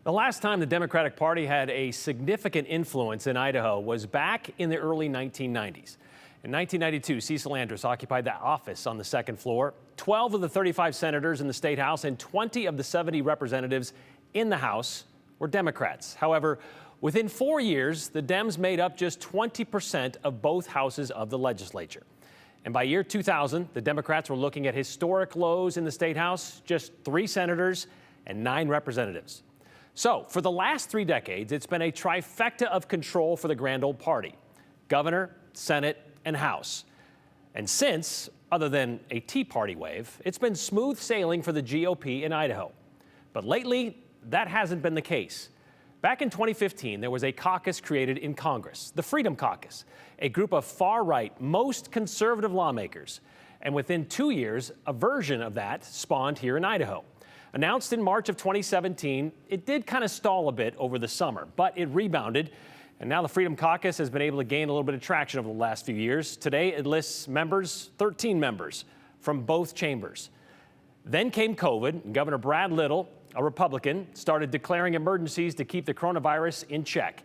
The last time the Democratic Party had a significant influence in Idaho was back in the early 1990s. In 1992, Cecil Andrus occupied the office on the second floor. 12 of the 35 senators in the state house and 20 of the 70 representatives in the House were Democrats. However, within 4 years, the Dems made up just 20% of both houses of the legislature. And by year 2000, the Democrats were looking at historic lows in the state house, just 3 senators and 9 representatives. So for the last 3 decades, it's been a trifecta of control for the grand old party: governor, Senate, and House. And since, other than a Tea Party wave, it's been smooth sailing for the GOP in Idaho. But lately, that hasn't been the case. Back in 2015, there was a caucus created in Congress, the Freedom Caucus, a group of far-right, most conservative lawmakers. And within 2 years, a version of that spawned here in Idaho. Announced in March of 2017, it did kind of stall a bit over the summer, but it rebounded. And now the Freedom Caucus has been able to gain a little bit of traction over the last few years. Today, it lists members, 13 members from both chambers. Then came COVID, and Governor Brad Little, a Republican, started declaring emergencies to keep the coronavirus in check.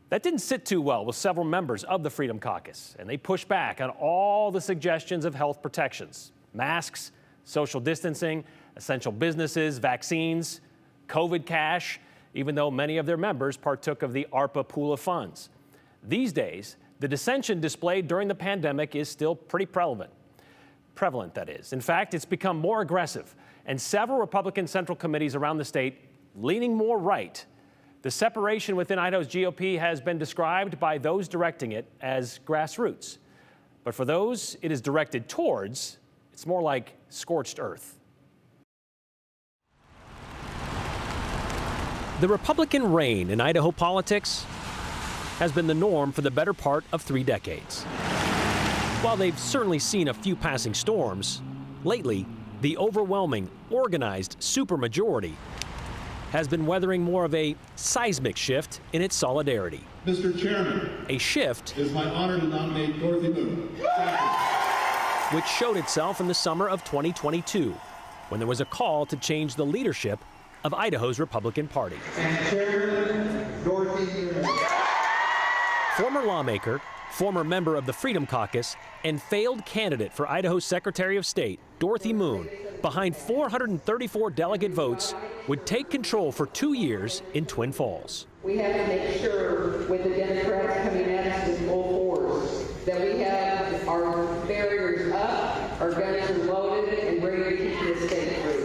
That didn't sit too well with several members of the Freedom Caucus, and they pushed back on all the suggestions of health protections: masks, social distancing, essential businesses, vaccines, COVID cash, even though many of their members partook of the ARPA pool of funds. These days, the dissension displayed during the pandemic is still pretty prevalent, that is. In fact, it's become more aggressive, and several Republican central committees around the state leaning more right. The separation within Idaho's GOP has been described by those directing it as grassroots. But for those it is directed towards, it's more like scorched earth. The Republican reign in Idaho politics has been the norm for the better part of 3 decades. While they've certainly seen a few passing storms, lately, the overwhelming, organized supermajority has been weathering more of a seismic shift in its solidarity. Mr. Chairman, a shift it is my honor to nominate Dorothy Moon, which showed itself in the summer of 2022, when there was a call to change the leadership of Idaho's Republican Party. And Chairman Dorothy Moon. Former lawmaker, former member of the Freedom Caucus, and failed candidate for Idaho's Secretary of State, Dorothy Moon, behind 434 delegate votes, would take control for 2 years in Twin Falls. We have to make sure, with the Democrats coming at us with full force, that we have our barriers up, our guns are loaded, and ready to keep this state free.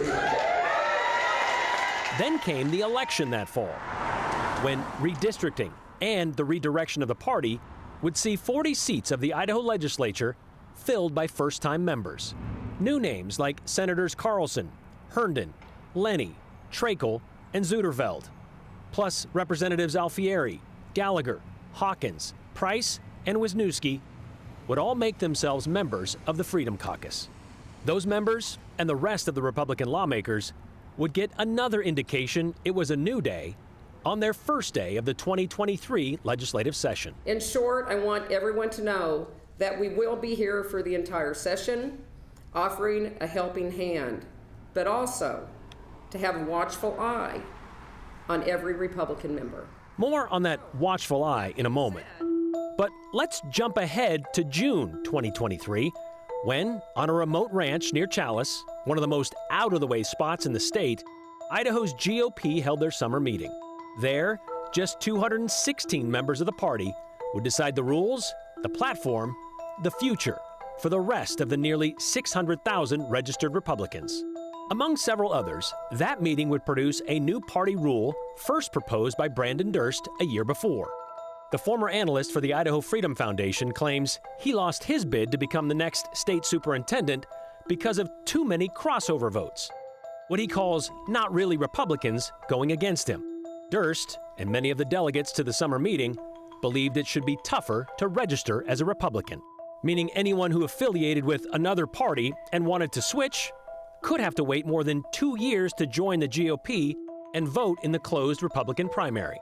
Then came the election that fall, when redistricting and the redirection of the party would see 40 seats of the Idaho legislature filled by first-time members. New names like Senators Carlson, Herndon, Lenny, Trakel, and Zuderveld, plus Representatives Alfieri, Gallagher, Hawkins, Price, and Wisniewski would all make themselves members of the Freedom Caucus. Those members and the rest of the Republican lawmakers would get another indication it was a new day on their first day of the 2023 legislative session. In short, I want everyone to know that we will be here for the entire session, offering a helping hand, but also to have a watchful eye on every Republican member. More on that watchful eye in a moment. But let's jump ahead to June 2023, when, on a remote ranch near Challis, one of the most out-of-the-way spots in the state, Idaho's GOP held their summer meeting. There, just 216 members of the party would decide the rules, the platform, the future for the rest of the nearly 600,000 registered Republicans. Among several others, that meeting would produce a new party rule first proposed by Brandon Durst a year before. The former analyst for the Idaho Freedom Foundation claims he lost his bid to become the next state superintendent because of too many crossover votes, what he calls not really Republicans going against him. Durst and many of the delegates to the summer meeting believed it should be tougher to register as a Republican, meaning anyone who affiliated with another party and wanted to switch could have to wait more than 2 years to join the GOP and vote in the closed Republican primary.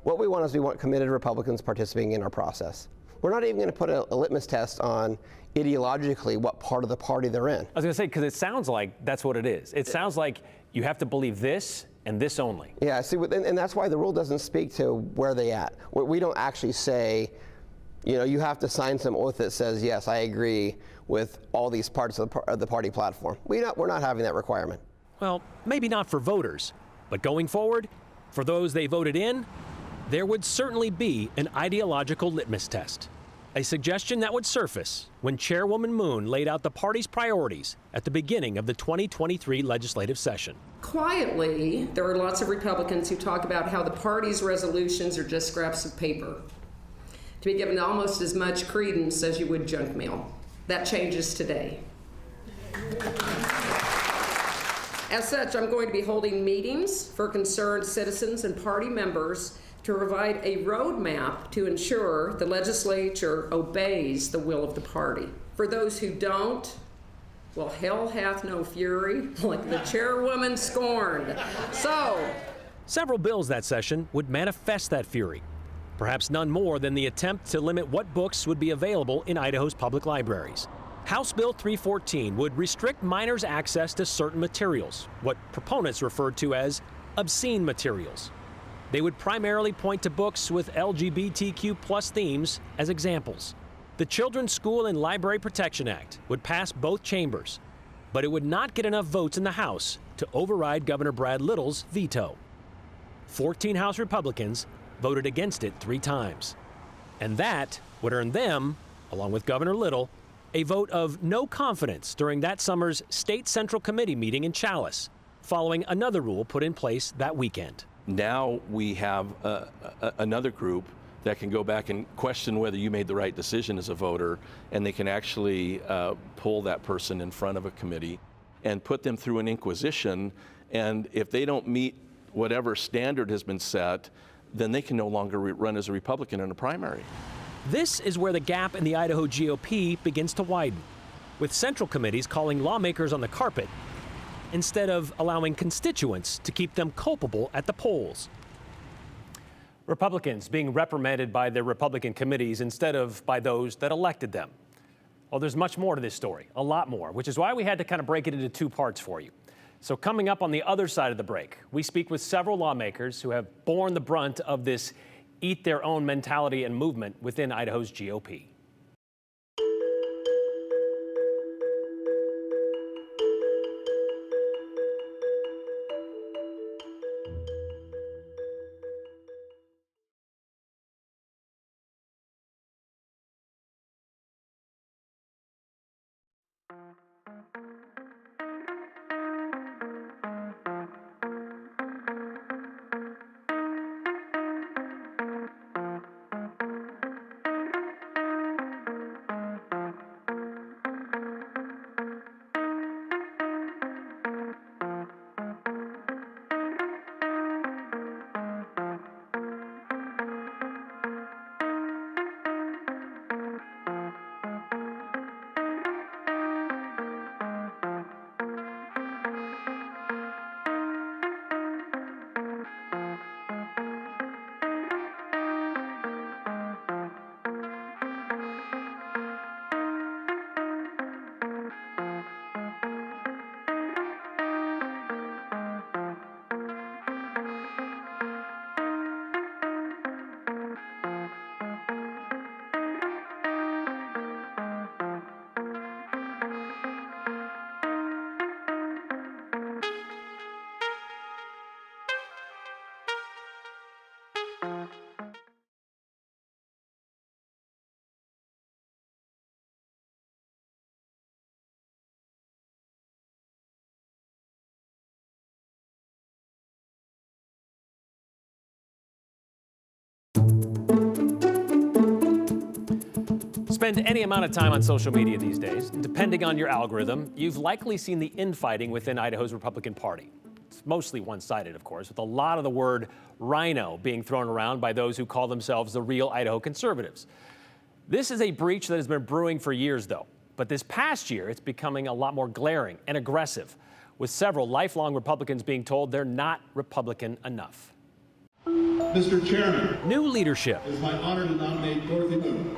What we want is we want committed Republicans participating in our process. We're not even going to put a litmus test on ideologically what part of the party they're in. I was going to say, because it sounds like that's what it is. It sounds like you have to believe this and this only. Yeah, see, and that's why the rule doesn't speak to where they at. We don't actually say, you know, you have to sign some oath that says, yes, I agree with all these parts of the party platform. We're not having that requirement. Well, maybe not for voters, but going forward, for those they voted in, there would certainly be an ideological litmus test. A suggestion that would surface when Chairwoman Moon laid out the party's priorities at the beginning of the 2023 legislative session. Quietly, there are lots of Republicans who talk about how the party's resolutions are just scraps of paper, to be given almost as much credence as you would junk mail. That changes today. As such, I'm going to be holding meetings for concerned citizens and party members to provide a roadmap to ensure the legislature obeys the will of the party. For those who don't, well, hell hath no fury, like the chairwoman scorned. Several bills that session would manifest that fury. Perhaps none more than the attempt to limit what books would be available in Idaho's public libraries. House Bill 314 would restrict minors' access to certain materials, what proponents referred to as obscene materials. They would primarily point to books with LGBTQ+ themes as examples. The Children's School and Library Protection Act would pass both chambers, but it would not get enough votes in the House to override Governor Brad Little's veto. 14 House Republicans voted against it 3 times. And that would earn them, along with Governor Little, a vote of no confidence during that summer's State Central Committee meeting in Challis, following another rule put in place that weekend. Now we have another group that can go back and question whether you made the right decision as a voter, and they can actually pull that person in front of a committee and put them through an inquisition, and if they don't meet whatever standard has been set, then they can no longer run as a Republican in a primary. This is where the gap in the Idaho GOP begins to widen, with central committees calling lawmakers on the carpet instead of allowing constituents to keep them culpable at the polls. Republicans being reprimanded by their Republican committees instead of by those that elected them. Well, there's much more to this story, a lot more, which is why we had to kind of break it into 2 parts for you. So coming up on the other side of the break, we speak with several lawmakers who have borne the brunt of this eat their own mentality and movement within Idaho's GOP. Spend any amount of time on social media these days, depending on your algorithm, you've likely seen the infighting within Idaho's Republican Party. It's mostly one-sided, of course, with a lot of the word rhino being thrown around by those who call themselves the real Idaho conservatives. This is a breach that has been brewing for years, though. But this past year, it's becoming a lot more glaring and aggressive, with several lifelong Republicans being told they're not Republican enough. Mr. Chairman, New leadership, it is my honor to nominate Dorothy Moon.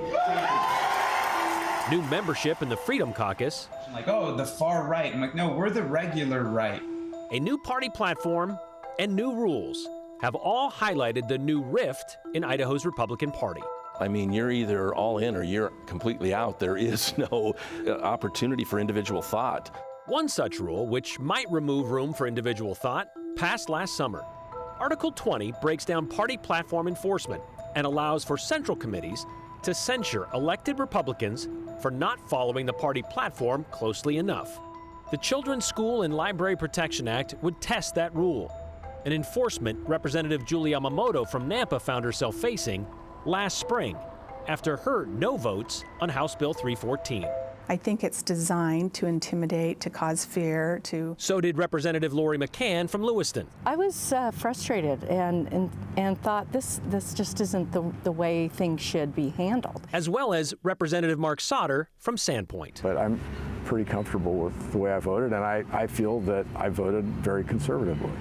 new membership in the Freedom Caucus, I'm like, oh, the far right. I'm like, no, we're the regular right. a new party platform, and new rules have all highlighted the new rift in Idaho's Republican Party. I mean, you're either all in or you're completely out. There is no opportunity for individual thought. One such rule, which might remove room for individual thought, passed last summer. Article 20 breaks down party platform enforcement and allows for central committees to censure elected Republicans for not following the party platform closely enough. The Children's School and Library Protection Act would test that rule, an enforcement Representative Julie Yamamoto from Nampa found herself facing last spring after her no votes on House Bill 314. I think it's designed to intimidate, to cause fear, to... So did Representative Lori McCann from Lewiston. I was frustrated and thought this just isn't the way things should be handled. As well as Representative Mark Sauter from Sandpoint. But I'm pretty comfortable with the way I voted, and I feel that I voted very conservatively.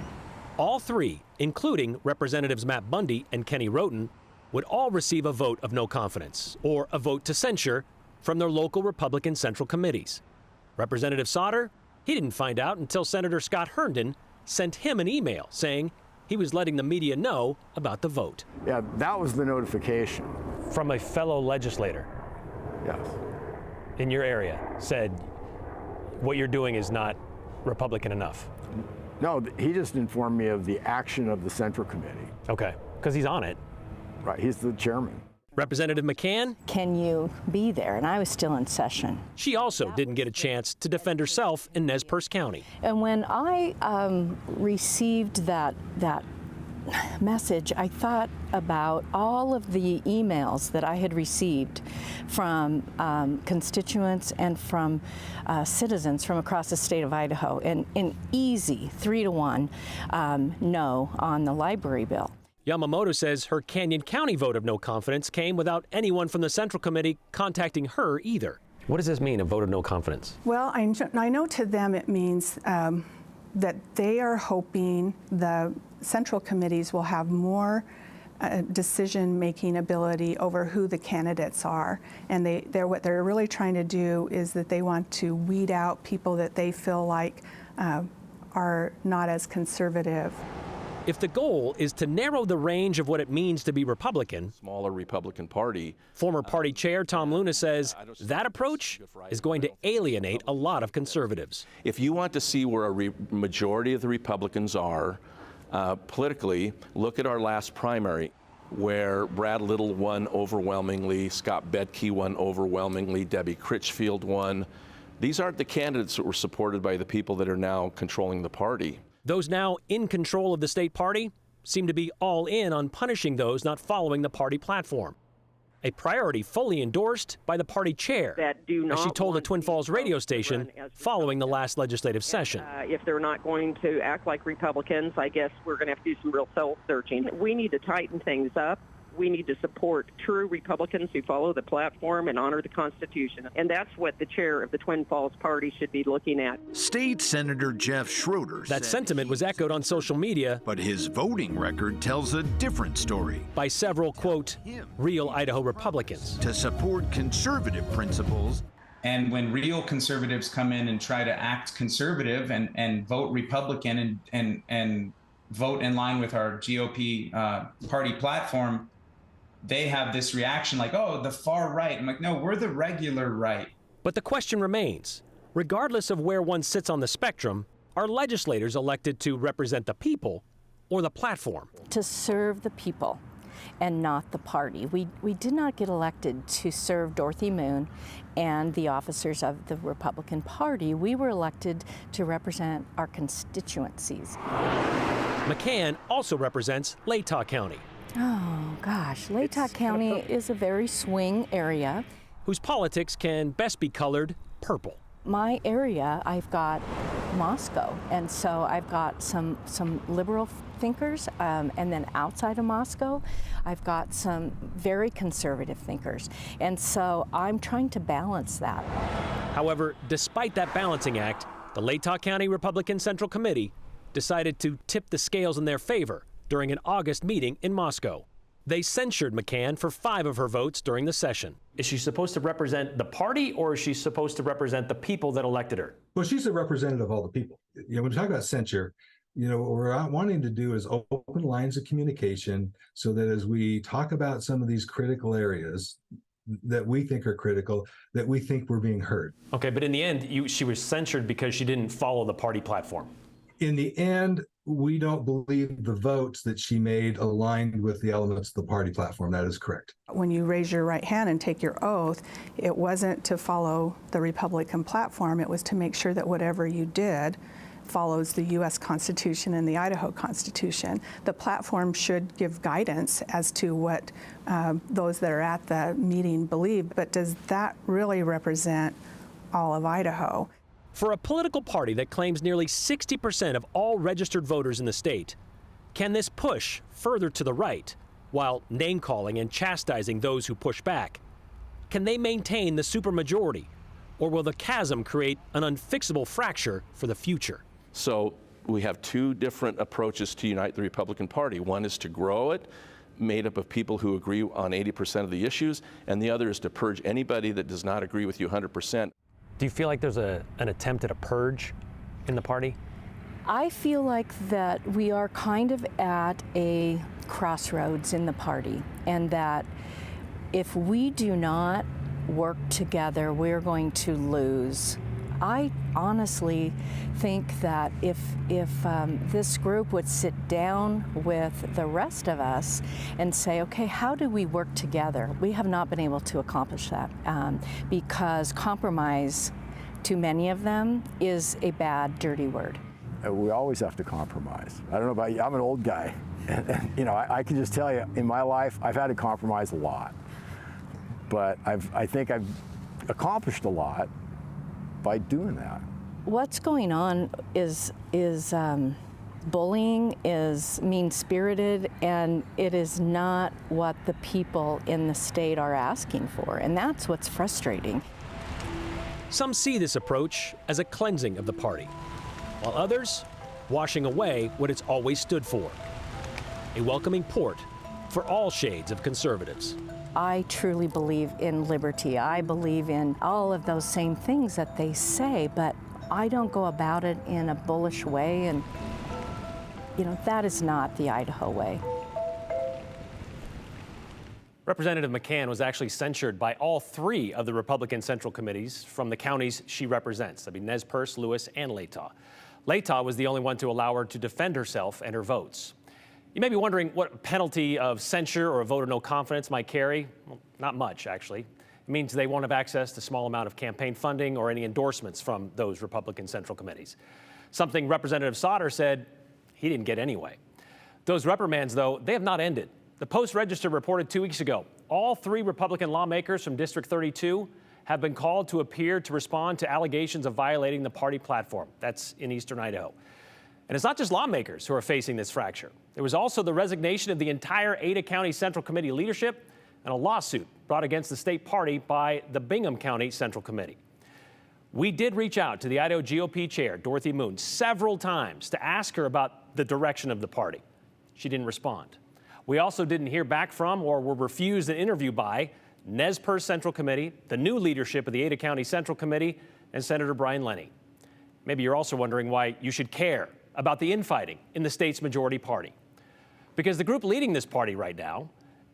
All three, including Representatives Matt Bundy and Kenny Roten, would all receive a vote of no confidence or a vote to censure from their local Republican Central Committees. Representative Sauter, he didn't find out until Senator Scott Herndon sent him an email saying he was letting the media know about the vote. Yeah, that was the notification. From a fellow legislator Yes. in your area said what you're doing is not Republican enough. No, he just informed me of the action of the Central Committee. Okay, because he's on it. Right, he's the chairman. Representative McCann, Can you be there? And I was still in session. she also didn't get a chance to defend herself in Nez Perce County. And when I received that message, I thought about all of the emails that I had received from constituents and from citizens from across the state of Idaho, and an easy 3-1 no on the library bill. Yamamoto says her Canyon County vote of no confidence came without anyone from the Central Committee contacting her either. What does this mean, a vote of no confidence? Well, I know to them it means that they are hoping the central committees will have more decision-making ability over who the candidates are. And what they're really trying to do is that they want to weed out people that they feel like are not as conservative. If the goal is to narrow the range of what it means to be Republican, Smaller Republican Party. former party chair Tom Luna says that approach is going to alienate a lot of conservatives. If you want to see where a majority of the Republicans are politically, look at our last primary, where Brad Little won overwhelmingly, Scott Bedke won overwhelmingly, Debbie Critchfield won. These aren't the candidates that were supported by the people that are now controlling the party. Those now in control of the state party seem to be all in on punishing those not following the party platform. A priority fully endorsed by the party chair, that do not as she told a want Twin these Falls radio folks to station run as following the last legislative session. If they're not going to act like Republicans, I guess we're going to have to do some real soul-searching. We need to tighten things up. We need to support true Republicans who follow the platform and honor the Constitution. And that's what the chair of the Twin Falls Party should be looking at. State Senator Jeff Schroeder That said sentiment was echoed on social media but his voting record tells a different story. by several, quote, real Idaho Republicans. To support conservative principles, And when real conservatives come in and try to act conservative and vote Republican and vote in line with our GOP party platform, they have this reaction like, oh, the far right. I'm like, no, we're the regular right. But the question remains, regardless of where one sits on the spectrum, are legislators elected to represent the people or the platform? To serve the people and not the party. We did not get elected to serve Dorothy Moon and the officers of the Republican Party. We were elected to represent our constituencies. McCann also represents Latah County, Oh gosh, Latah County is a very swing area. whose politics can best be colored purple. My area, I've got Moscow, and so I've got some liberal thinkers, and then outside of Moscow, I've got some very conservative thinkers, and so I'm trying to balance that. However, despite that balancing act, the Latah County Republican Central Committee decided to tip the scales in their favor during an August meeting in Moscow. They censured McCann for 5 of her votes during the session. Is she supposed to represent the party, or is she supposed to represent the people that elected her? Well, she's a representative of all the people. You know, when we talk about censure, what we're wanting to do is open lines of communication so that as we talk about some of these critical areas that we think are critical, that we think we're being heard. Okay, but in the end, she was censured because she didn't follow the party platform. In the end, we don't believe the votes that she made aligned with the elements of the party platform. That is correct. When you raise your right hand and take your oath, it wasn't to follow the Republican platform. It was to make sure that whatever you did follows the U.S. Constitution and the Idaho Constitution. The platform should give guidance as to what those that are at the meeting believe, but does that really represent all of Idaho? For a political party that claims nearly 60% of all registered voters in the state, can this push further to the right while name-calling and chastising those who push back? Can they maintain the supermajority, or will the chasm create an unfixable fracture for the future? So we have two different approaches to unite the Republican Party. One is to grow it, made up of people who agree on 80% of the issues, and the other is to purge anybody that does not agree with you 100%. Do you feel like there's an attempt at a purge in the party? I feel like that we are kind of at a crossroads in the party, and that if we do not work together, we're going to lose. I honestly think that if this group would sit down with the rest of us and say, okay, how do we work together? We have not been able to accomplish that because compromise, to many of them, is a bad, dirty word. We always have to compromise. I don't know about you, I'm an old guy. And I can just tell you, in my life, I've had to compromise a lot. But I think I've accomplished a lot by doing that. What's going on is bullying, is mean-spirited, and it is not what the people in the state are asking for, and that's what's frustrating. Some see this approach as a cleansing of the party, while others washing away what it's always stood for, a welcoming port for all shades of conservatives. I truly believe in liberty. I believe in all of those same things that they say, but I don't go about it in a bullish way, and that is not the Idaho way. Representative McCann was actually censured by all three of the Republican Central Committees from the counties she represents. Nez Perce, Lewis, and Latah. Latah was the only one to allow her to defend herself and her votes. You may be wondering what penalty of censure or a vote of no confidence might carry. Well, not much, actually. It means they won't have access to small amount of campaign funding or any endorsements from those Republican Central Committees. Something Representative Sauter said he didn't get anyway. Those reprimands, though, they have not ended. The Post-Register reported 2 weeks ago, all three Republican lawmakers from District 32 have been called to appear to respond to allegations of violating the party platform. That's in eastern Idaho. And it's not just lawmakers who are facing this fracture. There was also the resignation of the entire Ada County Central Committee leadership and a lawsuit brought against the state party by the Bingham County Central Committee. We did reach out to the Idaho GOP chair, Dorothy Moon, several times to ask her about the direction of the party. She didn't respond. We also didn't hear back from or were refused an interview by Nez Perce Central Committee, the new leadership of the Ada County Central Committee, and Senator Brian Lenny. Maybe you're also wondering why you should care about the infighting in the state's majority party. Because the group leading this party right now,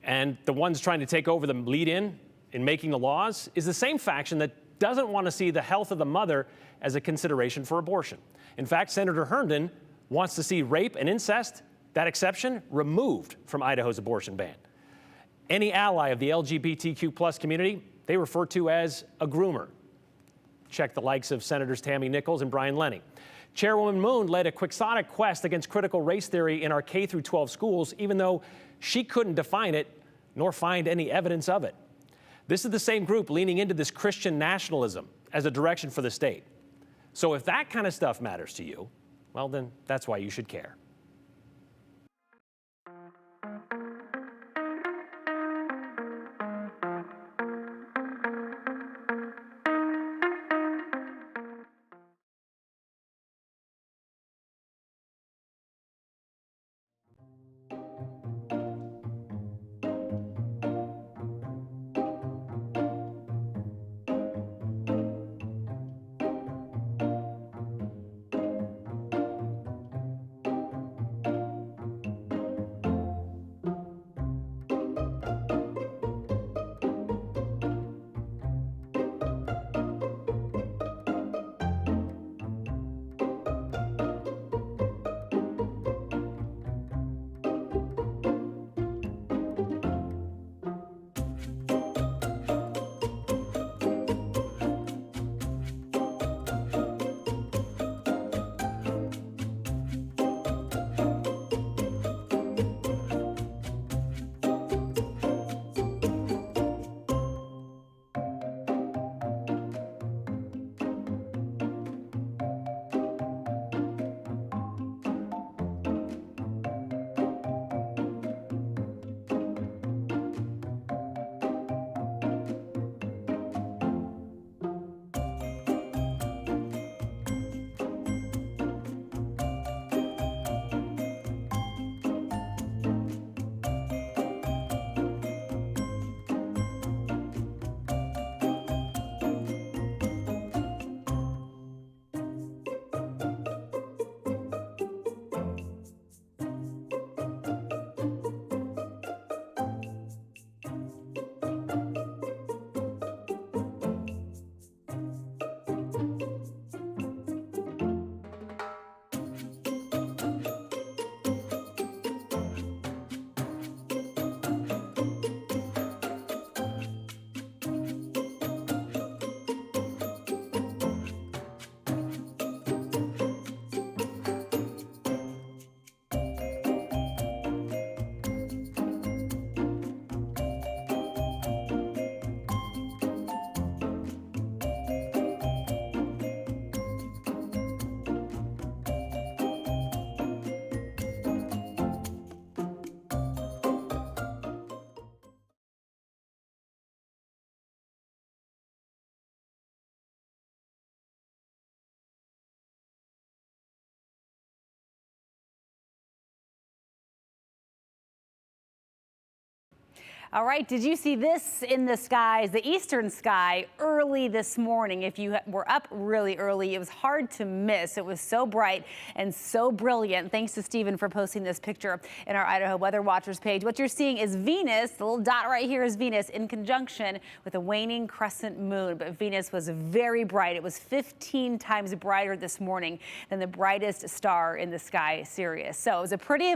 and the ones trying to take over the lead-in making the laws, is the same faction that doesn't want to see the health of the mother as a consideration for abortion. In fact, Senator Herndon wants to see rape and incest, that exception, removed from Idaho's abortion ban. Any ally of the LGBTQ+ community, they refer to as a groomer. Check the likes of Senators Tammy Nichols and Brian Lenny. Chairwoman Moon led a quixotic quest against critical race theory in our K-12 schools, even though she couldn't define it nor find any evidence of it. This is the same group leaning into this Christian nationalism as a direction for the state. So if that kind of stuff matters to you, well, then that's why you should care. All right, did you see this in the skies, the eastern sky, early this morning? If you were up really early, it was hard to miss. It was so bright and so brilliant. Thanks to Stephen for posting this picture in our Idaho Weather Watchers page. What you're seeing is Venus, the little dot right here is Venus in conjunction with a waning crescent moon. But Venus was very bright. It was 15 times brighter this morning than the brightest star in the sky, Sirius. So it was a pretty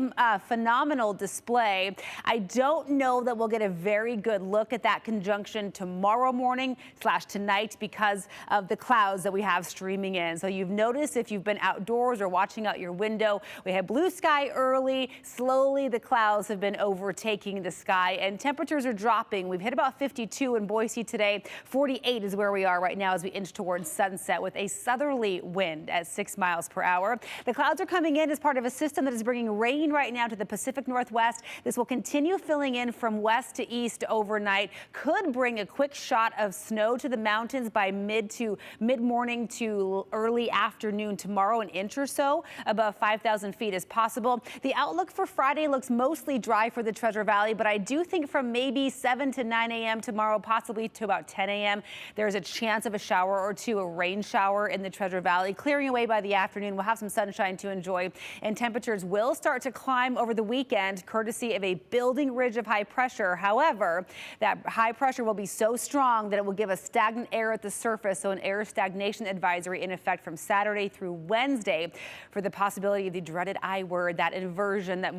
phenomenal display. I don't know that we'll get a very good look at that conjunction tomorrow morning / tonight because of the clouds that we have streaming in. So you've noticed if you've been outdoors or watching out your window, we had blue sky early. Slowly the clouds have been overtaking the sky and temperatures are dropping. We've hit about 52 in Boise today. 48 is where we are right now as we inch towards sunset with a southerly wind at 6 miles per hour. The clouds are coming in as part of a system that is bringing rain right now to the Pacific Northwest. This will continue filling in from west to east overnight. Could bring a quick shot of snow to the mountains by mid-morning to early afternoon tomorrow, an inch or so above 5,000 feet is possible. The outlook for Friday looks mostly dry for the Treasure Valley, but I do think from maybe 7 to 9 a.m. tomorrow, possibly to about 10 a.m., there's a chance of a shower or two, a rain shower in the Treasure Valley. Clearing away by the afternoon, we'll have some sunshine to enjoy, and temperatures will start to climb over the weekend, courtesy of a building ridge of high pressure. However, that high pressure will be so strong that it will give us stagnant air at the surface, so an air stagnation advisory in effect from Saturday through Wednesday for the possibility of the dreaded I word, that inversion that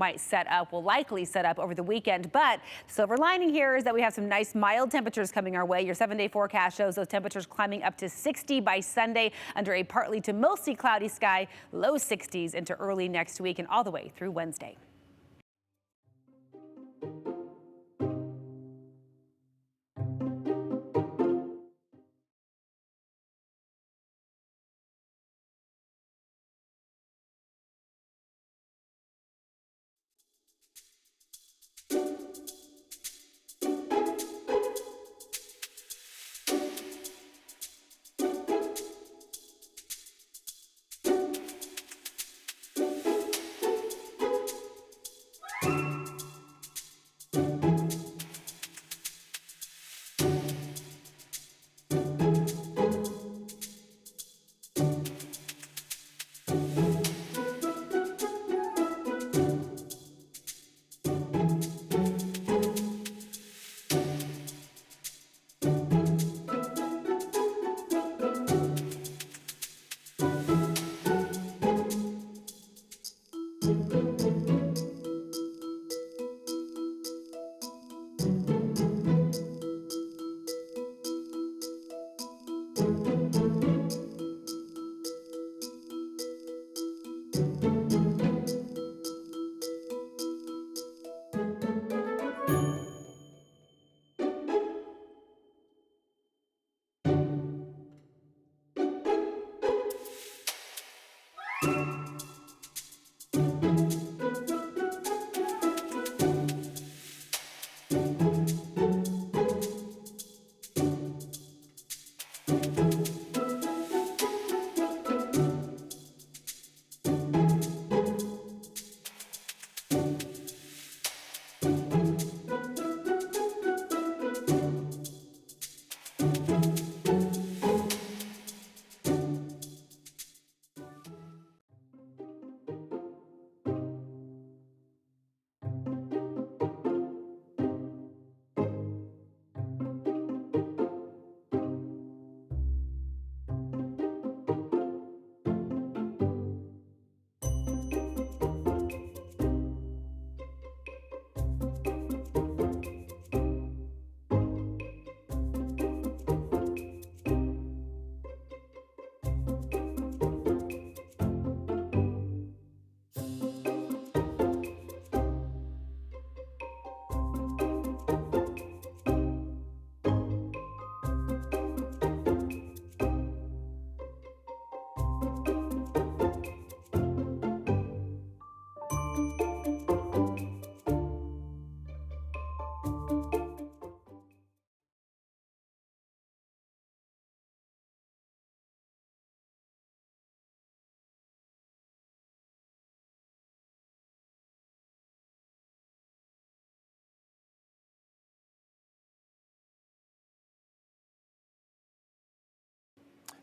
will likely set up over the weekend. But the silver lining here is that we have some nice mild temperatures coming our way. Your 7-day forecast shows those temperatures climbing up to 60 by Sunday under a partly to mostly cloudy sky, low 60s into early next week and all the way through Wednesday.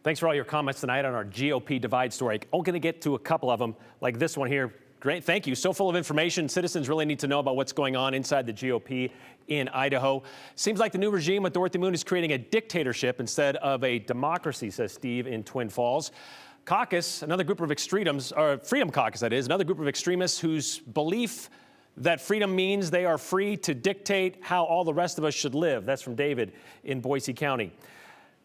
Thanks for all your comments tonight on our GOP divide story. I'm going to get to a couple of them, like this one here. Great, thank you. So full of information. Citizens really need to know about what's going on inside the GOP in Idaho. Seems like the new regime with Dorothy Moon is creating a dictatorship instead of a democracy, says Steve in Twin Falls. Caucus, another group of extremists, or Freedom Caucus, that is, another group of extremists whose belief that freedom means they are free to dictate how all the rest of us should live. That's from David in Boise County.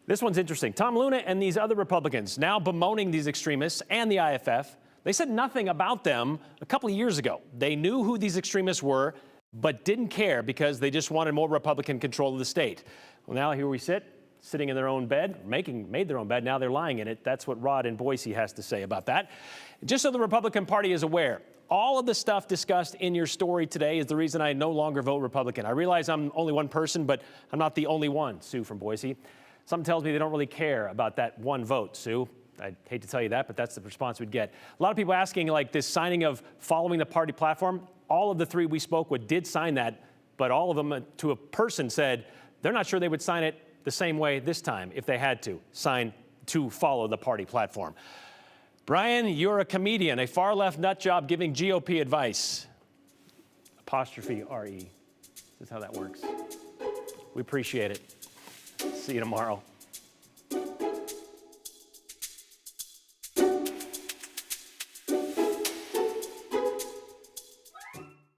This one's interesting. Tom Luna and these other Republicans now bemoaning these extremists and the IFF. They said nothing about them a couple of years ago. They knew who these extremists were, but didn't care because they just wanted more Republican control of the state. Well, now here we sit, sitting in their own bed, made their own bed. Now they're lying in it. That's what Rod in Boise has to say about that. Just so the Republican Party is aware, all of the stuff discussed in your story today is the reason I no longer vote Republican. I realize I'm only one person, but I'm not the only one, Sue from Boise. Something tells me they don't really care about that one vote, Sue. I hate to tell you that, but that's the response we'd get. A lot of people asking, like, this signing of following the party platform. All of the three we spoke with did sign that, but all of them to a person said they're not sure they would sign it the same way this time if they had to sign to follow the party platform. Brian, you're a comedian, a far-left nut job giving GOP advice. Apostrophe R-E. This is how that works. We appreciate it. See you tomorrow.